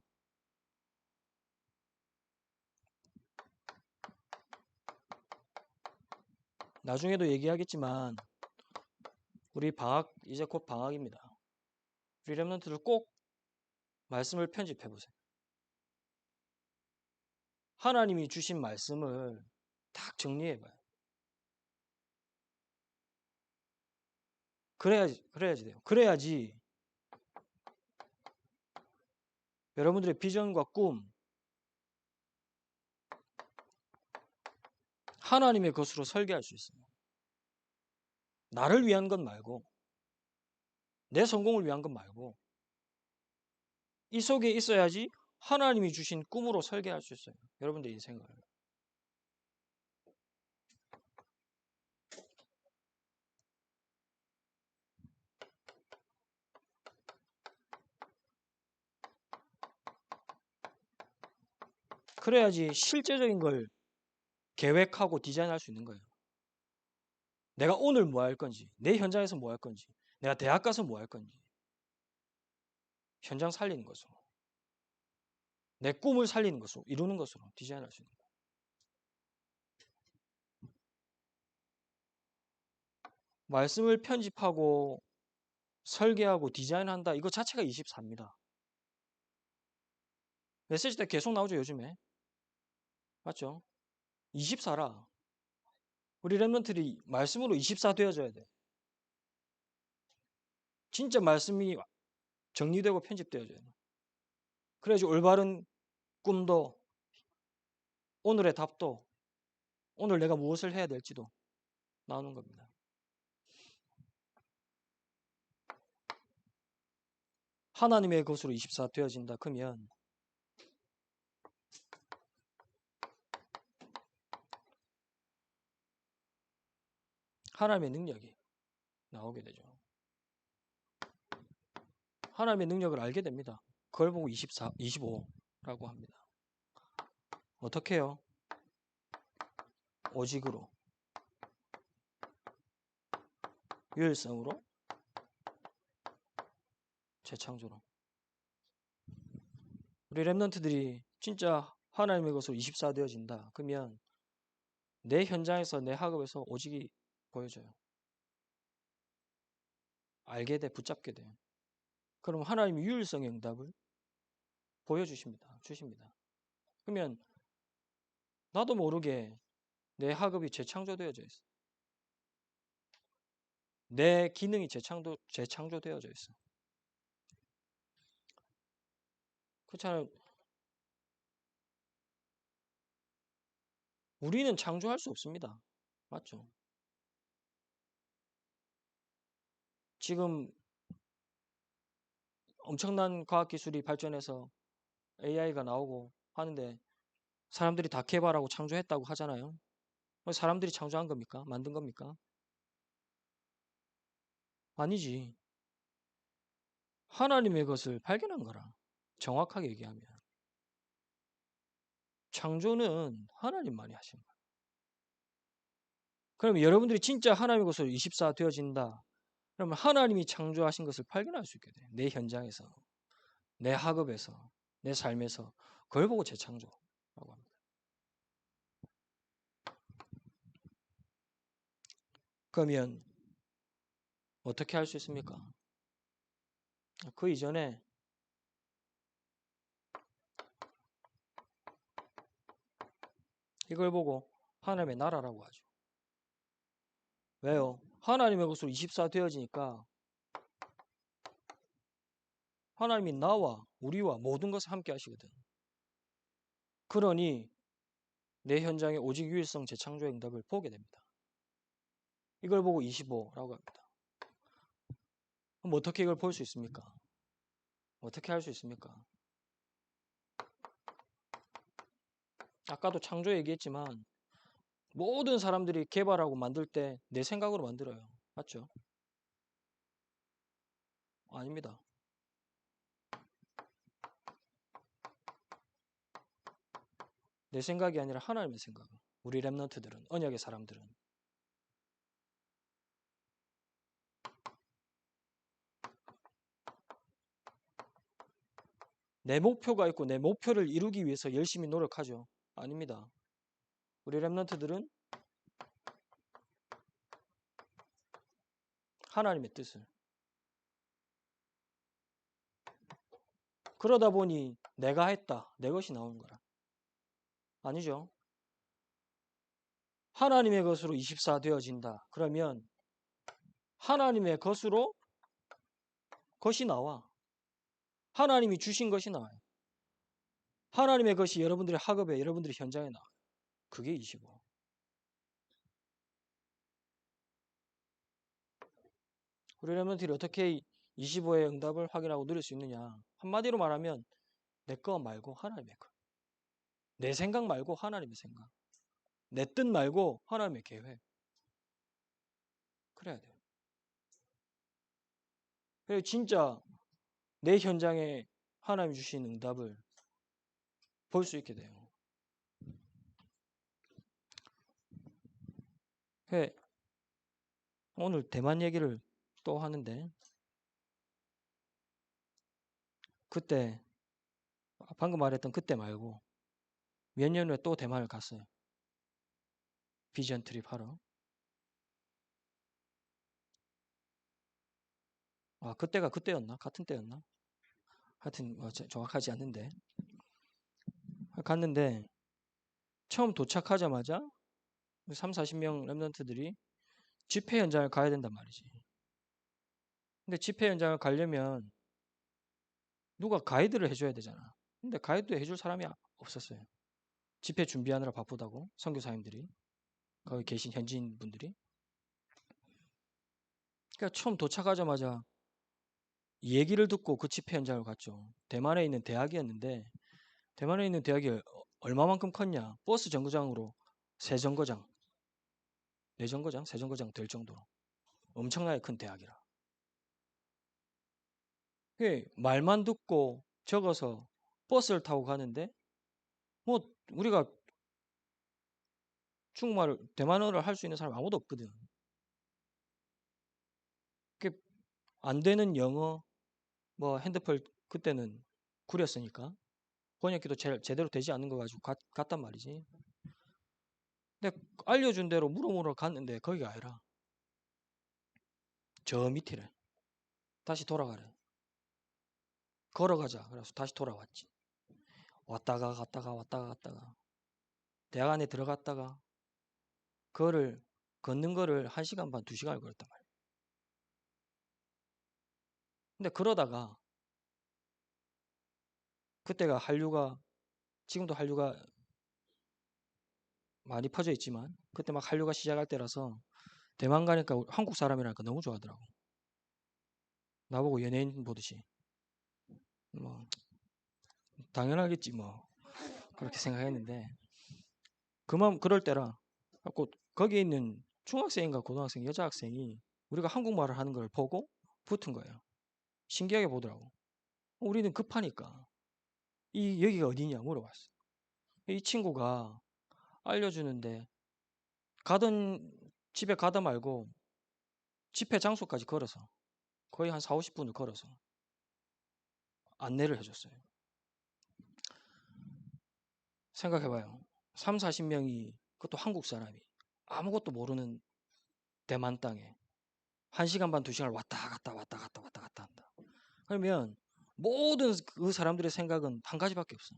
나중에도 얘기하겠지만 우리 방학 이제 곧 방학입니다. 우리 랩런트들 꼭 말씀을 편집해 보세요. 하나님이 주신 말씀을 딱 정리해 봐요. 그래야지 돼요. 그래야지 여러분들의 비전과 꿈 하나님의 것으로 설계할 수 있어요. 나를 위한 것 말고 내 성공을 위한 것 말고 이 속에 있어야지 하나님이 주신 꿈으로 설계할 수 있어요. 여러분들의 인생을. 그래야지 실제적인 걸 계획하고 디자인할 수 있는 거예요. 내가 오늘 뭐 할 건지, 내 현장에서 뭐 할 건지, 내가 대학 가서 뭐 할 건지, 현장 살리는 것으로, 내 꿈을 살리는 것으로, 이루는 것으로 디자인할 수 있는 거예요. 말씀을 편집하고 설계하고 디자인한다. 이거 자체가 24입니다. 메시지 때 계속 나오죠, 요즘에. 맞죠? 24라. 우리 랩런트들이 말씀으로 24 되어져야 돼. 진짜 말씀이 정리되고 편집되어져야 돼. 그래야지 올바른 꿈도, 오늘의 답도, 오늘 내가 무엇을 해야 될지도 나오는 겁니다. 하나님의 것으로 24 되어진다. 그러면 하나님의 능력이 나오게 되죠. 하나님의 능력을 알게 됩니다. 그걸 보고 24, 25라고 합니다. 어떻게 해요? 오직으로, 유일성으로, 재창조로. 우리 랩런트들이 진짜 하나님의 것으로 24 되어진다. 그러면 내 현장에서, 내 학업에서 오직이 보여져요. 알게 돼, 붙잡게 돼요. 그럼 하나님이 유일성의 응답을 보여주십니다. 주십니다. 그러면 나도 모르게 내 학업이 재창조되어져 있어. 내 기능이 재창조되어져 있어. 그렇잖아요. 우리는 창조할 수 없습니다. 맞죠? 지금 엄청난 과학기술이 발전해서 AI가 나오고 하는데 사람들이 다 개발하고 창조했다고 하잖아요. 사람들이 창조한 겁니까? 만든 겁니까? 아니지. 하나님의 것을 발견한 거라. 정확하게 얘기하면. 창조는 하나님만이 하신 거예요. 그러면 여러분들이 진짜 하나님의 것으로 24 되어진다. 그러면 하나님이 창조하신 것을 발견할 수 있게 돼요. 내 현장에서, 내 학업에서, 내 삶에서. 그걸 보고 재창조라고 합니다. 그러면 어떻게 할 수 있습니까? 그 이전에 이걸 보고 하나님의 나라라고 하죠. 왜요? 하나님의 것으로 24 되어지니까 하나님이 나와 우리와 모든 것을 함께 하시거든. 그러니 내 현장에 오직 유일성 재창조의 응답을 보게 됩니다. 이걸 보고 25라고 합니다. 그럼 어떻게 이걸 볼 수 있습니까? 어떻게 할 수 있습니까? 아까도 창조 얘기했지만 모든 사람들이 개발하고 만들 때 내 생각으로 만들어요. 맞죠? 아닙니다. 내 생각이 아니라 하나님의 생각. 우리 랩런트들은, 언약의 사람들은. 내 목표가 있고 내 목표를 이루기 위해서 열심히 노력하죠. 아닙니다. 우리 랩런트들은 하나님의 뜻을. 그러다 보니 내가 했다. 내 것이 나오는 거라. 아니죠. 하나님의 것으로 24 되어진다. 그러면 하나님의 것으로 것이 나와. 하나님이 주신 것이 나와요. 하나님의 것이 여러분들의 학업에, 여러분들의 현장에 나와요. 그게 25. 우리 랩런트들이 어떻게 25의 응답을 확인하고 누릴 수 있느냐. 한마디로 말하면 내 거 말고 하나님의 것. 내 생각 말고 하나님의 생각. 내 뜻 말고 하나님의 계획. 그래야 돼요. 그래서 진짜 내 현장에 하나님이 주신 응답을 볼 수 있게 돼요. 예, 오늘 대만 얘기를 또 하는데 그때 방금 말했던 그때 말고 몇 년 후에 또 대만을 갔어요. 비전 트립 하러. 아, 그때가 그때였나? 같은 때였나? 하여튼 정확하지 않는데 갔는데 처음 도착하자마자 3, 40명 랩런트들이 집회 현장을 가야 된단 말이지. 근데 집회 현장을 가려면 누가 가이드를 해줘야 되잖아. 근데 가이드 해줄 사람이 없었어요. 집회 준비하느라 바쁘다고 선교사님들이 거기 계신 현지인 분들이. 그러니까 처음 도착하자마자 얘기를 듣고 그 집회 현장을 갔죠. 대만에 있는 대학이었는데 대만에 있는 대학이 얼마만큼 컸냐? 버스 정거장으로 세 정거장, 네 정거장, 세 정거장 될 정도로 엄청나게 큰 대학이라. 말만 듣고 적어서 버스를 타고 가는데 뭐 우리가 중국말을 대만어를 할 수 있는 사람 아무도 없거든. 안 되는 영어 뭐 핸드폰 그때는 구렸으니까 번역기도 제대로 되지 않는 거 가지고 갔단 말이지. 근데 알려준 대로 물어보러 갔는데 거기가 아니라 저 밑이래. 다시 돌아가래. 걸어가자. 그래서 다시 돌아왔지. 왔다가 갔다가 왔다가 갔다가 대학 안에 들어갔다가 그거를 걷는 거를 1시간 반, 2시간을 걸었단 말이야. 근데 그러다가 그때가 한류가 지금도 한류가 많이 퍼져 있지만 그때 막 한류가 시작할 때라서 대만 가니까 한국 사람이라니까 너무 좋아하더라고. 나보고 연예인 보듯이. 뭐 당연하겠지 뭐 그렇게 생각했는데 그럴 때라 갖고 거기에 있는 중학생인가 고등학생 여자학생이 우리가 한국말을 하는 걸 보고 붙은 거예요. 신기하게 보더라고. 우리는 급하니까 이 여기가 어디냐 물어봤어. 이 친구가 알려주는데 가던 집에 가다 말고 집회 장소까지 걸어서 거의 한 4, 50분을 걸어서 안내를 해줬어요. 생각해봐요. 3, 40명이 그것도 한국 사람이 아무것도 모르는 대만 땅에 1시간 반, 2시간을 왔다 갔다 왔다 갔다 왔다 갔다 한다. 그러면 모든 그 사람들의 생각은 한 가지밖에 없어.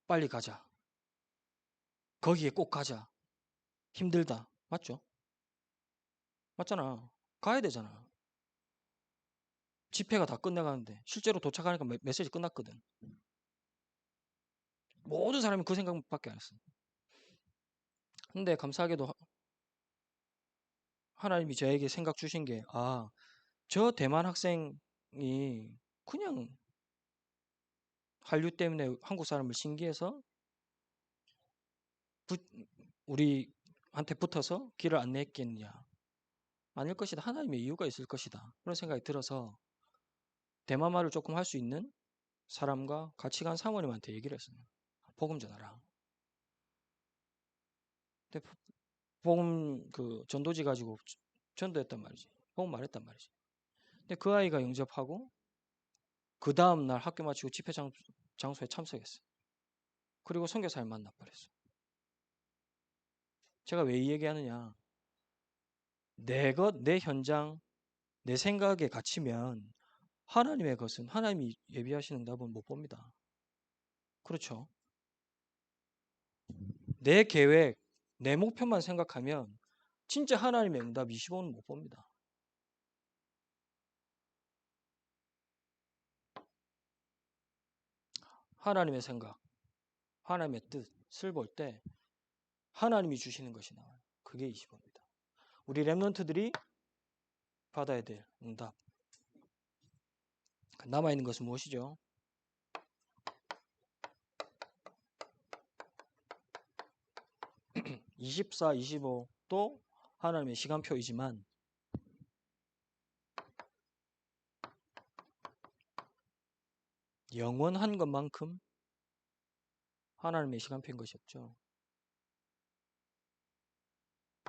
빨리 가자. 거기에 꼭 가자. 힘들다. 맞죠? 맞잖아. 가야 되잖아. 집회가 다 끝나가는데 실제로 도착하니까 메시지 끝났거든. 모든 사람이 그 생각밖에 안 했어. 근데 감사하게도 하나님이 저에게 생각 주신 게 저 대만 학생이 그냥 한류 때문에 한국 사람을 신기해서 우리한테 붙어서 길을 안내했겠느냐. 아닐 것이다. 하나님의 이유가 있을 것이다. 그런 생각이 들어서 대만 말을 조금 할 수 있는 사람과 같이 간 사모님한테 얘기를 했어요. 복음 전하라. 근데 복음 그 전도지 가지고 전도했단 말이지. 복음 말했단 말이지. 근데 그 아이가 영접하고 그 다음 날 학교 마치고 집회 장소에 참석했어요. 그리고 선교사를 만나버렸어요. 제가 왜 이 얘기하느냐. 내 현장, 내 생각에 갇히면 하나님의 것은 하나님이 예비하시는 응답은 못 봅니다. 그렇죠? 내 계획, 내 목표만 생각하면 진짜 하나님의 응답 25는 못 봅니다. 하나님의 생각, 하나님의 뜻을 볼 때 하나님이 주시는 것이 나와요. 그게 25입니다. 우리 랩런트들이 받아야 될 응답. 남아있는 것은 무엇이죠? 24, 25도 하나님의 시간표이지만 영원한 것만큼 하나님의 시간표인 것이 없죠.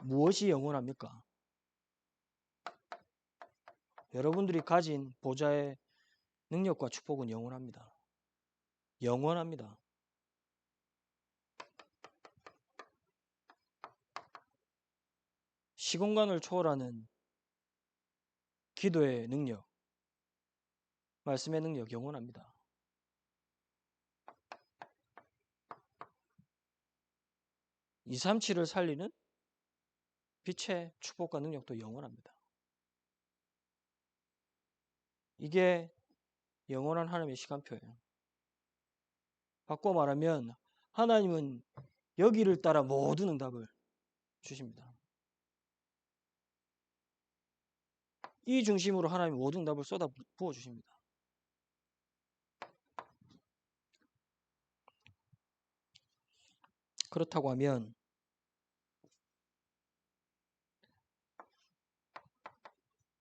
무엇이 영원합니까? 여러분들이 가진 보좌의 능력과 축복은 영원합니다. 영원합니다. 시공간을 초월하는 기도의 능력, 말씀의 능력 영원합니다. (237을) 살리는 빛의 축복과 능력도 영원합니다. 이게 영원한 하나님의 시간표예요. 바꿔 말하면 하나님은 여기를 따라 모든 응답을 주십니다. 이 중심으로 하나님이 모든 응답을 쏟아 부어 주십니다. 그렇다고 하면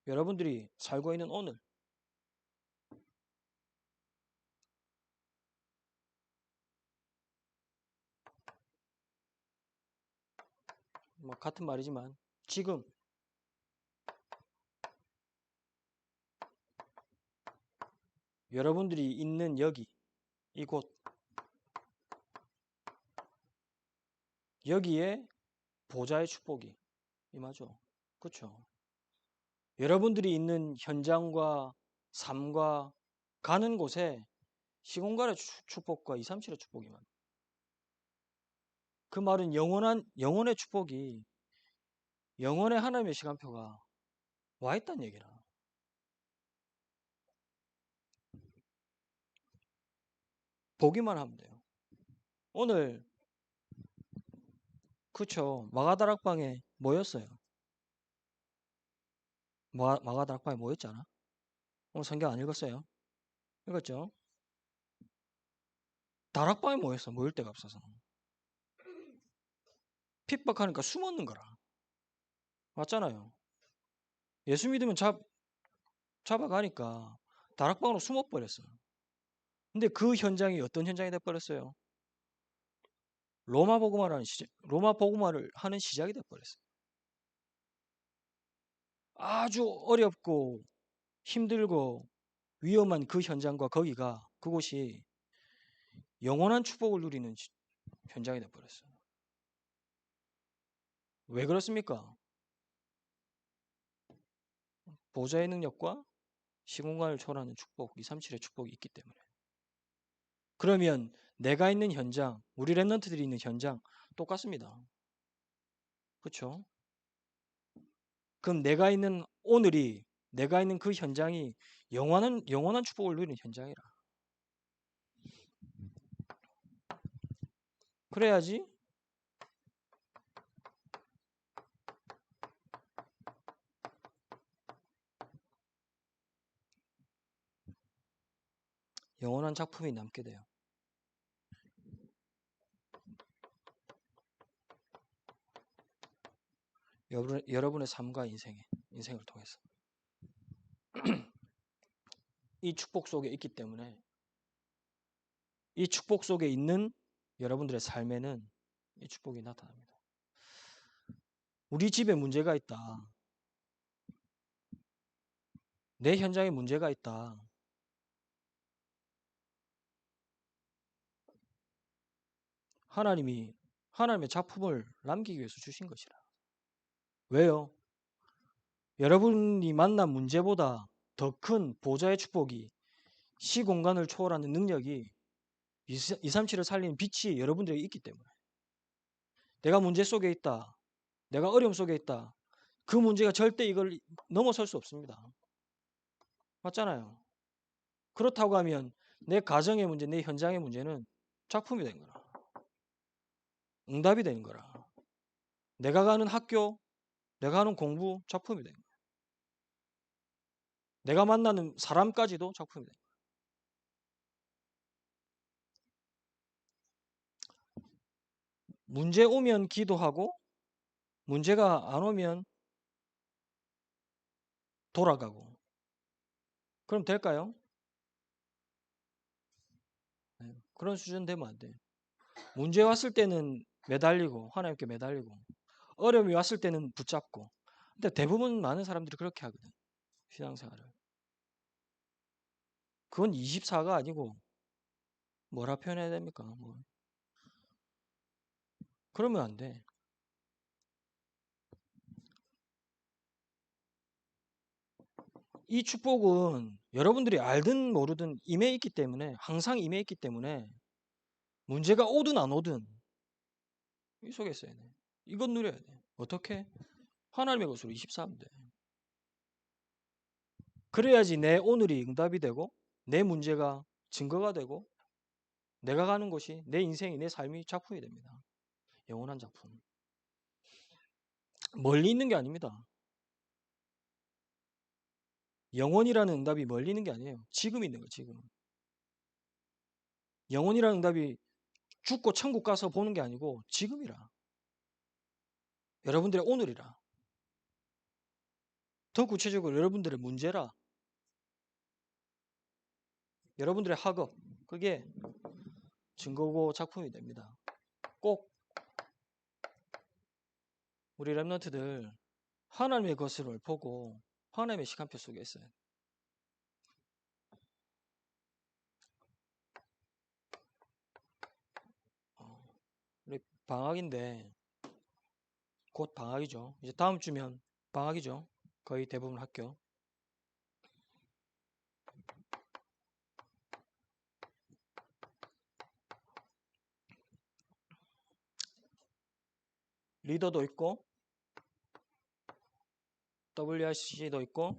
여러분들이 살고 있는 오늘, 뭐 같은 말이지만 지금 여러분들이 있는 여기, 이곳, 여기에 보좌의 축복이 임하죠. 그렇죠? 여러분들이 있는 현장과 삶과 가는 곳에 시공간의 축복과 237의 축복이 임합니다. 그 말은 영원의 축복이, 영원의 하나님의 시간표가 와 있다는 얘기라. 보기만 하면 돼요. 오늘 그쵸, 마가다락방에 모였어요. 마가다락방에 모였잖아. 오늘 성경 안 읽었어요? 읽었죠? 다락방에 모였어. 모일 데가 없어서. 핍박하니까 숨었는 거라. 맞잖아요. 예수 믿으면 잡아가니까 다락방으로 숨어버렸어. 근데 그 현장이 어떤 현장이 돼버렸어요? 로마 복음화를 하는 시작이 돼버렸어요. 아주 어렵고 힘들고 위험한 그 현장과 그곳이 영원한 축복을 누리는 현장이 돼버렸어요. 왜 그렇습니까? 보좌의 능력과 시공간을 초월하는 축복, 237의 축복이 있기 때문에. 그러면 내가 있는 현장, 우리 랩런트들이 있는 현장 똑같습니다. 그렇죠? 그럼 내가 있는 오늘이, 내가 있는 그 현장이 영원한 축복을 누리는 현장이라. 그래야지 영원한 작품이 남게 돼요. 여러분의 삶과 인생을 통해서 이 축복 속에 있기 때문에, 이 축복 속에 있는 여러분들의 삶에는 이 축복이 나타납니다. 우리 집에 문제가 있다. 내 현장에 문제가 있다. 하나님의 작품을 남기기 위해서 주신 것이라. 왜요? 여러분이 만난 문제보다 더 큰 보좌의 축복이, 시공간을 초월하는 능력이 237을 살리는 빛이 여러분들에게 있기 때문에. 내가 문제 속에 있다. 내가 어려움 속에 있다. 그 문제가 절대 이걸 넘어설 수 없습니다. 맞잖아요. 그렇다고 하면 내 가정의 문제, 내 현장의 문제는 작품이 된 거라. 응답이 되는 거라. 내가 가는 학교, 내가 하는 공부 작품이 된 거야. 내가 만나는 사람까지도 작품이 된 거야. 문제 오면 기도하고 문제가 안 오면 돌아가고. 그럼 될까요? 네, 그런 수준 되면 안 돼요. 문제 왔을 때는 매달리고, 하나님께 매달리고, 어려움이 왔을 때는 붙잡고. 근데 대부분 많은 사람들이 그렇게 하거든. 신앙생활을. 그건 24가 아니고 뭐라 표현해야 됩니까? 뭐. 그러면 안 돼. 이 축복은 여러분들이 알든 모르든 임해 있기 때문에, 항상 임해 있기 때문에 문제가 오든 안 오든 이 속에 있어야 돼. 이건 누려야 돼. 어떻게? 하나님의 것으로 24하면 돼. 그래야지 내 오늘이 응답이 되고 내 문제가 증거가 되고 내가 가는 곳이, 내 인생이, 내 삶이 작품이 됩니다. 영원한 작품. 멀리 있는 게 아닙니다. 영원이라는 응답이 멀리 있는 게 아니에요. 지금 있는 거예요. 지금. 영원이라는 응답이 죽고 천국 가서 보는 게 아니고 지금이라. 여러분들의 오늘이라. 더 구체적으로 여러분들의 문제라. 여러분들의 학업. 그게 증거고 작품이 됩니다. 꼭 우리 랩런트들 하나님의 것을 보고 하나님의 시간표 속에 있어요. 우리 방학인데 곧 방학이죠. 이제 다음 주면 방학이죠. 거의 대부분 학교. 리더도 있고 WRC도 있고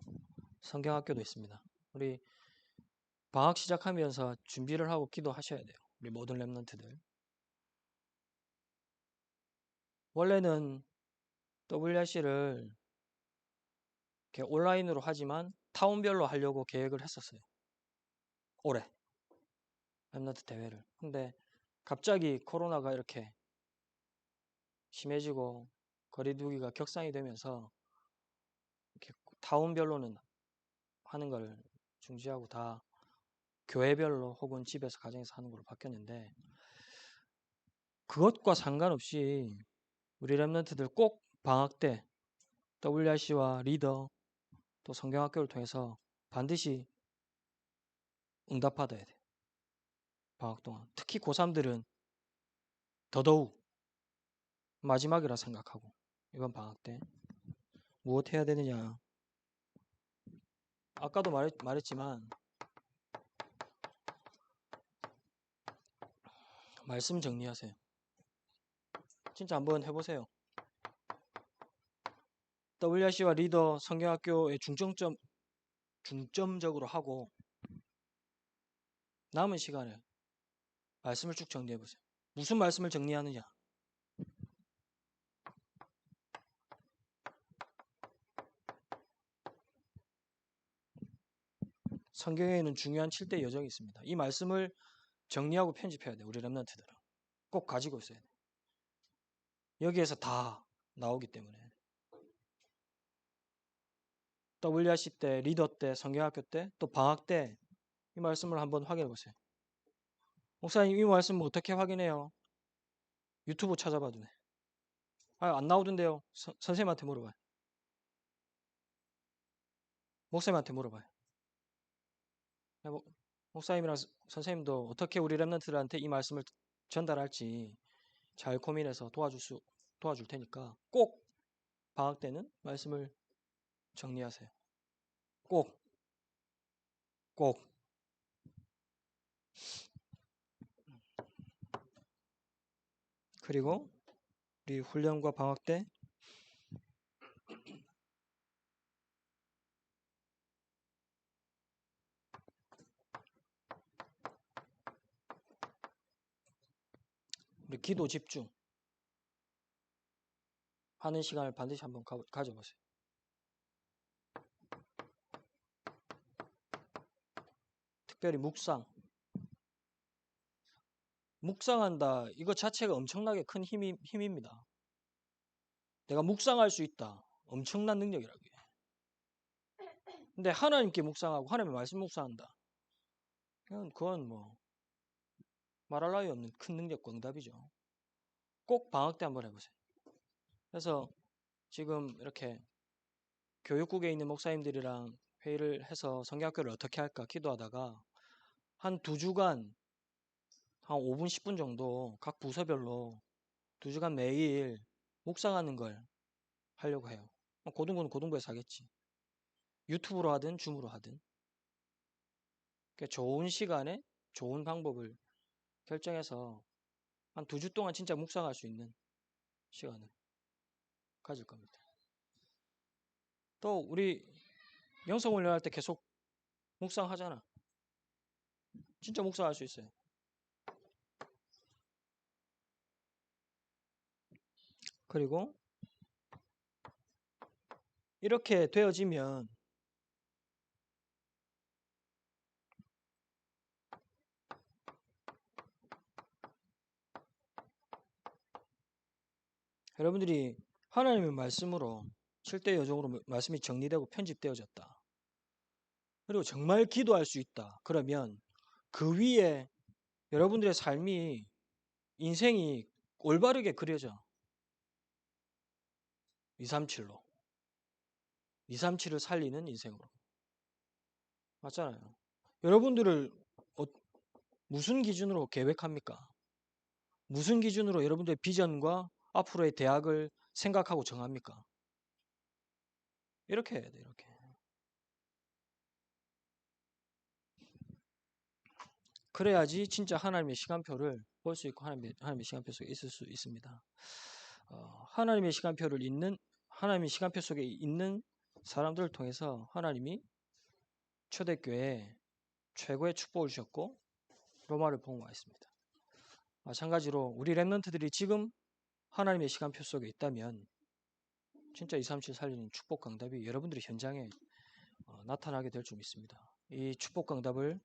성경학교도 있습니다. 우리 방학 시작하면서 준비를 하고 기도하셔야 돼요. 우리 모든 랩런트들. 원래는 WRC를 이렇게 온라인으로 하지만 타운별로 하려고 계획을 했었어요. 올해 랩런트 대회를. 근데 갑자기 코로나가 이렇게 심해지고 거리두기가 격상이 되면서 이렇게 타운별로는 하는 걸 중지하고 다 교회별로 혹은 집에서 가정에서 하는 걸로 바뀌었는데, 그것과 상관없이 우리 랩런트들 꼭 방학 때 WRC와 리더 또 성경학교를 통해서 반드시 응답받아야 돼. 방학 동안. 특히 고3들은 더더욱 마지막이라 생각하고, 이번 방학 때 무엇 해야 되느냐. 아까도 말했지만 말씀 정리하세요. 진짜 한번 해보세요. WRC와 리더 성경학교의 중점적으로 하고 남은 시간에 말씀을 쭉 정리해보세요. 무슨 말씀을 정리하느냐? 성경에는 중요한 7대 여정이 있습니다. 이 말씀을 정리하고 편집해야 돼요. 우리 랩런트들은. 꼭 가지고 있어야 돼요. 여기에서 다 나오기 때문에. WRC 때, 리더 때, 성경학교 때, 또 방학 때 이 말씀을 한번 확인해 보세요. 목사님, 이 말씀 어떻게 확인해요? 유튜브 찾아봐도 돼. 안 나오던데요. 선생님한테 물어봐요. 목사님한테 물어봐요. 목사님이랑 선생님도 어떻게 우리 랩런트들한테 이 말씀을 전달할지 잘 고민해서 도와줄 테니까 꼭 방학 때는 말씀을 정리하세요. 꼭. 그리고 우리 훈련과 방학 때 우리 기도 집중 하는 시간을 반드시 한번 가져보세요. 특별히 묵상한다. 이거 자체가 엄청나게 큰 힘입니다. 내가 묵상할 수 있다. 엄청난 능력이라고 해요. 근데 하나님께 묵상하고 하나님의 말씀 묵상한다. 그건 뭐 말할 나위 없는 큰 능력과 응답이죠. 꼭 방학 때 한번 해보세요. 그래서 지금 이렇게 교육국에 있는 목사님들이랑 회의를 해서 성경학교를 어떻게 할까 기도하다가 한 2주간 한 5분, 10분 정도 각 부서별로 2주간 매일 묵상하는 걸 하려고 해요. 고등부는 고등부에서 하겠지. 유튜브로 하든 줌으로 하든. 그러니까 좋은 시간에 좋은 방법을 결정해서 한 2주 동안 진짜 묵상할 수 있는 시간을 가질 겁니다. 또 우리 영성 훈련할 때 계속 묵상하잖아. 진짜 묵상할 수 있어요. 그리고 이렇게 되어지면 여러분들이 하나님의 말씀으로 7대 여정으로 말씀이 정리되고 편집되어졌다. 그리고 정말 기도할 수 있다. 그러면 그 위에 여러분들의 삶이 인생이 올바르게 그려져. 237로. 237을 살리는 인생으로. 맞잖아요. 여러분들을 무슨 기준으로 계획합니까? 무슨 기준으로 여러분들의 비전과 앞으로의 대학을 생각하고 정합니까? 이렇게 해야 돼, 이렇게. 그래야지 진짜 하나님의 시간표를 볼 수 있고 하나님의 시간표 속에 있을 수 있습니다. 하나님의 시간표 속에 있는 사람들을 통해서 하나님이 초대교회에 최고의 축복을 주셨고 로마를 복음화했습니다. 마찬가지로 우리 렘넌트들이 지금 하나님의 시간표 속에 있다면 진짜 237 살리는 축복 강답이 여러분들의 현장에 나타나게 될 줄 믿습니다. 이 축복 강답을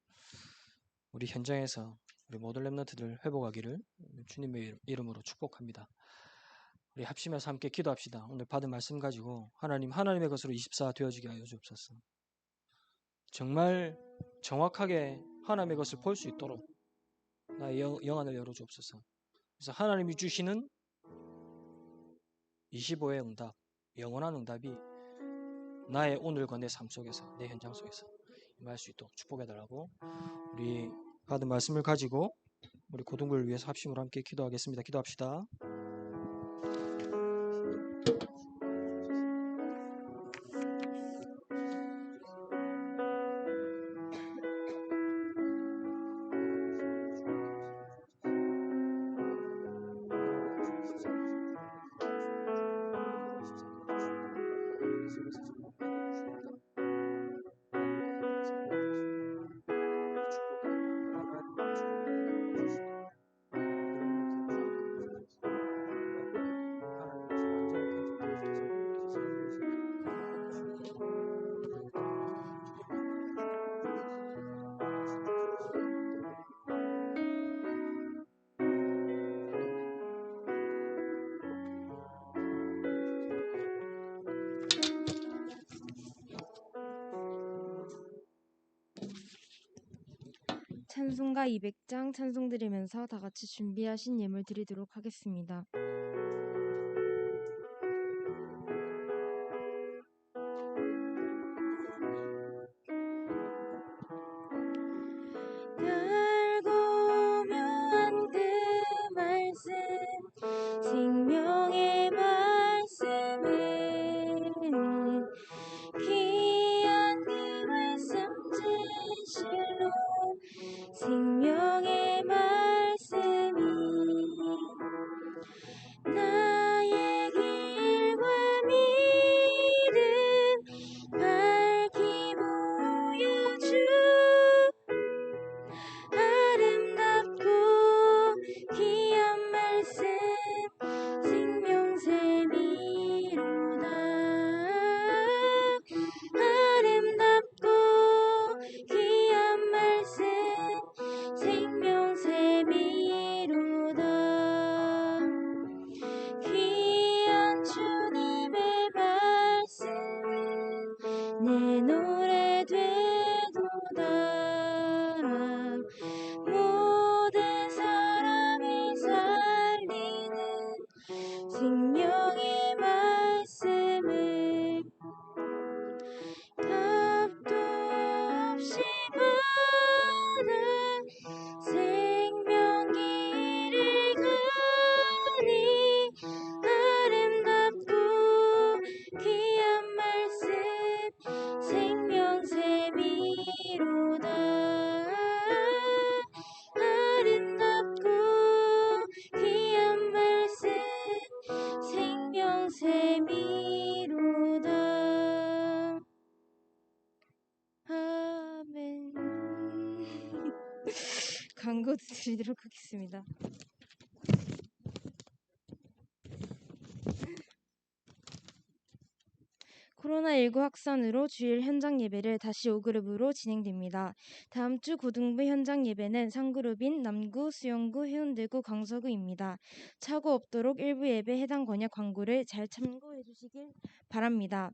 우리 현장에서 우리 모든 렘넌트들 회복하기를 주님의 이름으로 축복합니다. 우리 합심해서 함께 기도합시다. 오늘 받은 말씀 가지고 하나님의 것으로 24 되어지게 하여 주옵소서. 정말 정확하게 하나님의 것을 볼 수 있도록 나의 영안을 열어주옵소서. 그래서 하나님이 주시는 25의 응답, 영원한 응답이 나의 오늘과 내 삶 속에서, 내 현장 속에서 임할 수 있도록 축복해달라고 우리 받은 말씀을 가지고 우리 고등부를 위해서 합심으로 함께 기도하겠습니다. 기도합시다. 찬송가 200장 찬송 드리면서 다 같이 준비하신 예물 드리도록 하겠습니다. 달고 묘한 그 말씀 생명의 말씀은 귀한 그 말씀 진실로 생명의 말씀이 나의 길과 미름 밝히 보여주 아름답고 귀한 말씀 생명샘이로다 아름답고 귀한 말씀 생명샘이로다 귀한 주님의 말씀은 내 노래 되도다 모든 사람이 살리는 생명의 광고 드리도록 하겠습니다. 코로나19 확산으로 주일 현장 예배를 다시 5그룹으로 진행됩니다. 다음 주 고등부 현장 예배는 3그룹인 남구, 수영구, 해운대구, 광서구입니다. 착오 없도록 일부 예배 해당 권역 광고를 잘 참고해 주시길 바랍니다.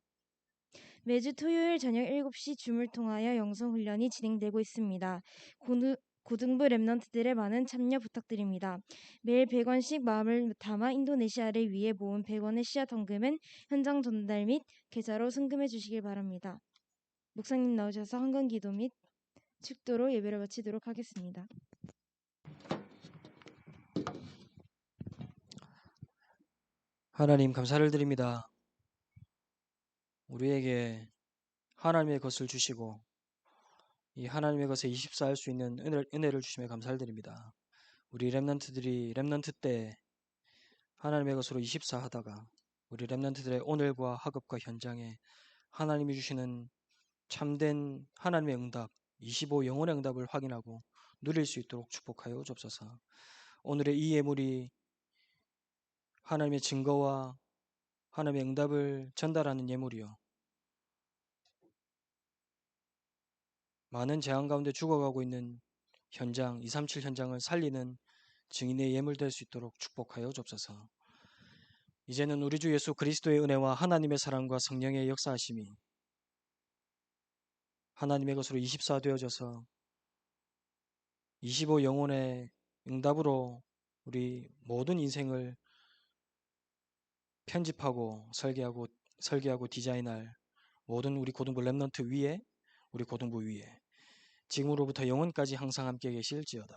매주 토요일 저녁 7시 줌을 통하여 영성훈련이 진행되고 있습니다. 고등부 랩런트들의 많은 참여 부탁드립니다. 매일 100원씩 마음을 담아 인도네시아를 위해 모은 100원의 씨앗 헌금은 현장 전달 및 계좌로 송금해 주시길 바랍니다. 목사님 나오셔서 헌금 기도 및 축도로 예배를 마치도록 하겠습니다. 하나님 감사를 드립니다. 우리에게 하나님의 것을 주시고 이 하나님의 것에 24할 수 있는 은혜를 주심에 감사를 드립니다. 우리 렘넌트들이 렘넌트 때 하나님의 것으로 24 하다가 우리 렘넌트들의 오늘과 학업과 현장에 하나님이 주시는 참된 하나님의 응답, 25 영혼의 응답을 확인하고 누릴 수 있도록 축복하여 주옵소서. 오늘의 이 예물이 하나님의 증거와 하나님의 응답을 전달하는 예물이요. 많은 재앙 가운데 죽어가고 있는 현장, 237 현장을 살리는 증인의 예물 될 수 있도록 축복하여 주옵소서. 이제는 우리 주 예수 그리스도의 은혜와 하나님의 사랑과 성령의 역사하심이 하나님의 것으로 24 되어져서 25 영혼의 응답으로 우리 모든 인생을 편집하고 설계하고 디자인할 모든 우리 고등부 랩넌트 위에 우리 고등부 위에 지금으로부터 영원까지 항상 함께 계실지어다.